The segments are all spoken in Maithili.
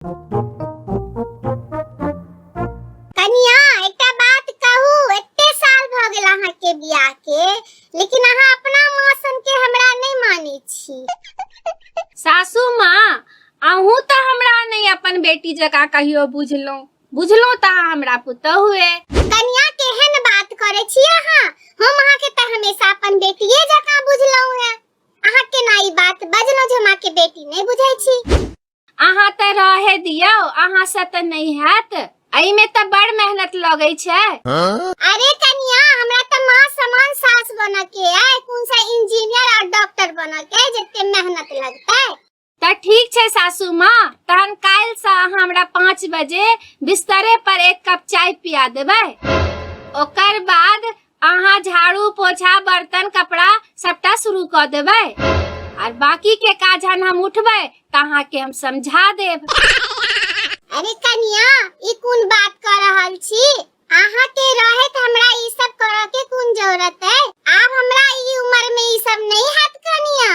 कनिया एकटा बात कहू, एते साल भ गेल अहाँ के बियाह के, लेकिन अहाँ अपना मौसन के हमरा नहीं माने छी। सासू माँ, अहूँ तो हमरा नहीं अपन बेटी जका कहियो बुझलो त हमरा पुतहु हुए। कनिया केहन बात करे छी अहाँ? हम अहाँ के त हमेशा अपन बेटीए जका बुझलौ है। अहाँ के ना ई बात बजलो जे मां के बेटी नहीं बुझै छी। अहाँ त रहे दियो, अहाँ से त नहीं हैत। एई में त बड़ मेहनत लगे छै। अरे कनिया, हमरा त मां समान सास बन के है, कौन सा इंजीनियर और डॉक्टर बन के जते मेहनत लगतै। त ठीक छै सासू माँ, तहन काल से अहाँ हमरा 5 बजे बिस्तरे पर 1 कप चाय पिया देबै। ओकर बाद अहाँ झाड़ू पोछा बर्तन कपड़ा सबटा शुरू क देबै और बाकी के काज हम उठबै त अहाँ के हम समझा देब। अरे कनिया, ई कौन बात कर रहल छी? अहाँ के रहे त हमरा ई सब करे के कौन जरूरत है? अब हमरा ई उम्र में ई सब नहीं हैत कनिया।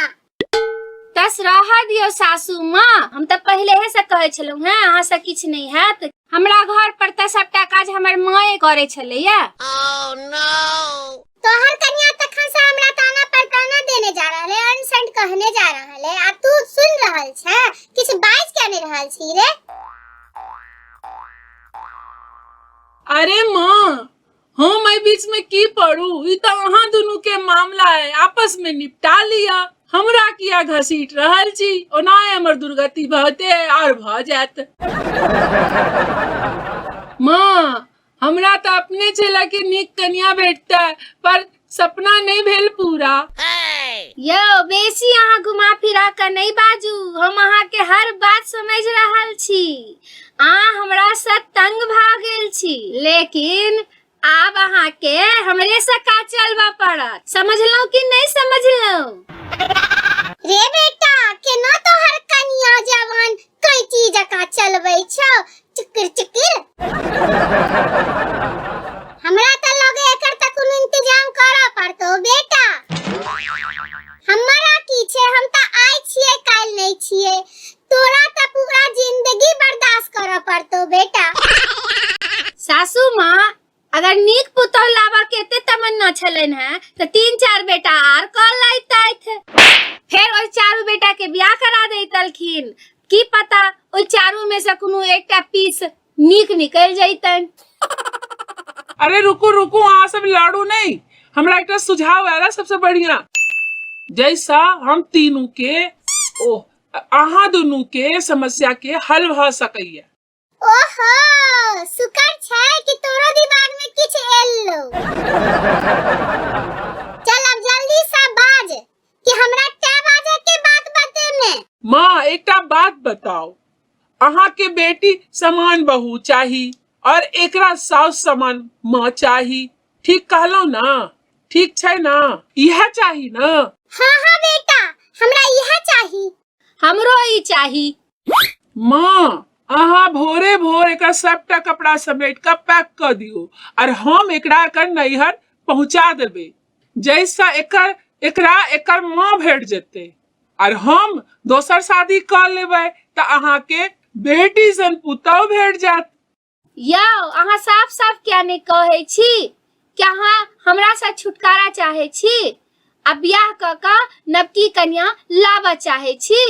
तस रह दियो सासू माँ, हम त पहले से कहे छलौ हैं अहाँ से किछ नहीं हैत। हमरा घर पर त सबटा काज हमर माए करे छलैया। तोहर कन्या तखन से हमरा ताना पर ताना देने जा रहले, अनसेंट कहने जा रहले, आ तू सुन रहल छै? किछ बाज के नहीं रहल छी रे? अरे माँ, हम एहि बीच में की पढ़ू? ई तो अहाँ दोनों के मामला है, आपस में निपटा लिया। हमरा किया घसीट रहल छी? ओना हमर दुर्गति बहुते और भ जात। माँ, हमरा तो अपने चला के नीक कन्या भेटता, पर सपना नहीं भेल पूरा। यो बेसी अहाँ घुमा फिरा के नहीं बाजू, हम अहाँ के हर बात समझ रहल छी। अहाँ हमरा से तंग भ गेल छी, लेकिन आब अहाँ के हमरे से का चलबा पड़त। समझलौ कि नहीं समझलौ? रे बेटा, केना तोहर कन्या जवान कैची जका चलबै छौ? चिकर चिकर। हमरा त लगे एकर त कोनो इंतजाम करऽ पड़तौ बेटा। हमरा की छै, हम त आइ छियै काल नहीं छियै। तोरा त पूरा जिंदगी बर्दाश्त करऽ पड़तौ बेटा। सासू माँ, अगर नीक पुतौह लाबा के एते तमन्ना छलन है तो 3-4 बेटा आर क लैतैथ, फिर ओइ 4 बेटा के बियाह करा दैतलखिन। की पता ओइ 4 में से कोनो एकटा पीस नीक निकल जैतन। अरे रुको रुको, अहाँ सब लड़ू नहीं। हमरा एक सुझाव आया सबसे बढ़िया। जैसा हम तीनों के अहाँ दोनों के समस्या के हल भ सकैया। ओहो, शुक्र छै कि तोरो दिमाग में किछ एलो। चल अब जल्दी से बाज कि हमरा क्या बाजे के बात बतेने। माँ, एकटा बात बताओ, अहाँ के बेटी समान बहू चाही और एकरा सास समान माँ चाही। ठीक कहलो ना? ठीक छै ना? यह चाही ना? हाँ हाँ बेटा, हमरा यह चाही। हमरो ई चाही। माँ, अहाँ भोरे भोर एक सबटा कपड़ा समेट कर पैक कर दियो और हम एकरा कर नैहर पहुंचा देबे। जैसा एकर माँ भेट जेते और हम दोसर शादी कर लेबै त अहाँ के बेटी सन पुतौह भेट जात। यो, अहाँ साफ साफ क्या नहीं कहे छी? क्या अहाँ हमरा से छुटकारा चाहे छी? अब बियाह क के नवकी कन्या लाबा चाहे छी?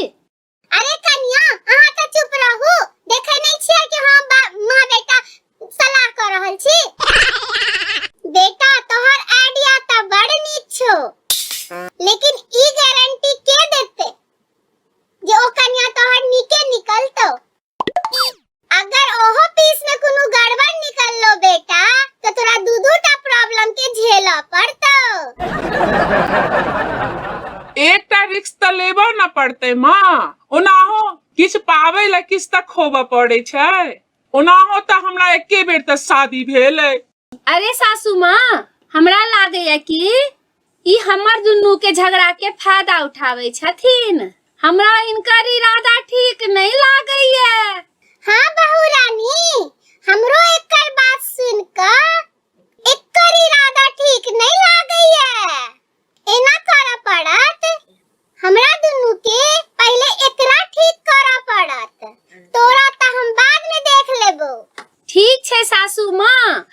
अरे कन्या, अहाँ त चुप रहू। देखे नहीं छियै कि हम माँ बेटा सलाह कर रहल छी? बेटा, तोहर आइडिया त बड़ नीक छौ, लेकिन ई गारंटी के देते जे ओ कन्या तोहर नीके निकलतौ? अगर ओहो पीस में कोनो गड़बड़ निकललो बेटा, तो तोरा दू-दूटा प्रॉब्लम के झेलऽ पड़तौ। एकटा रिस्क त लेबो न पड़ते माँ। ओनाहो किछ पावे ला किछ त खोबा पड़े छै। ओनाहो त हमरा एके बेर त शादी भेल है। अरे सासू माँ, हमरा लागैया कि ई हमर दुनू के झगड़ा के फायदा उठावे छथिन। हमरा इनकर इरादा ठीक नहीं लागैया। हाँ बहू रानी, हमरो एकर बात सुन क एकर इरादा ठीक नहीं लागैया। एना करऽ पड़त, हमरा दुनू के पहले एकरा ठीक करऽ पड़त। तोरा त सासू माँ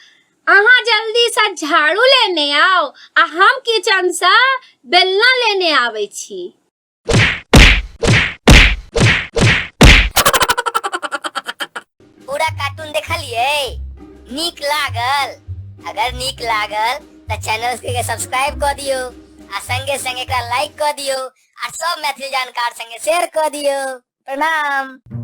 अहाँ जल्दी से झाड़ू लेने आओ आ हम किचन से बेलना लेने आवे छी। पूरा कार्टून देखलिए? नीक लागल? अगर नीक लागल तो चैनल के सब्सक्राइब कर दियो आ संगे संगे एकरा लाइक कर दियो आ सब मैथिली जानकार संगे शेयर कर दियो। प्रणाम।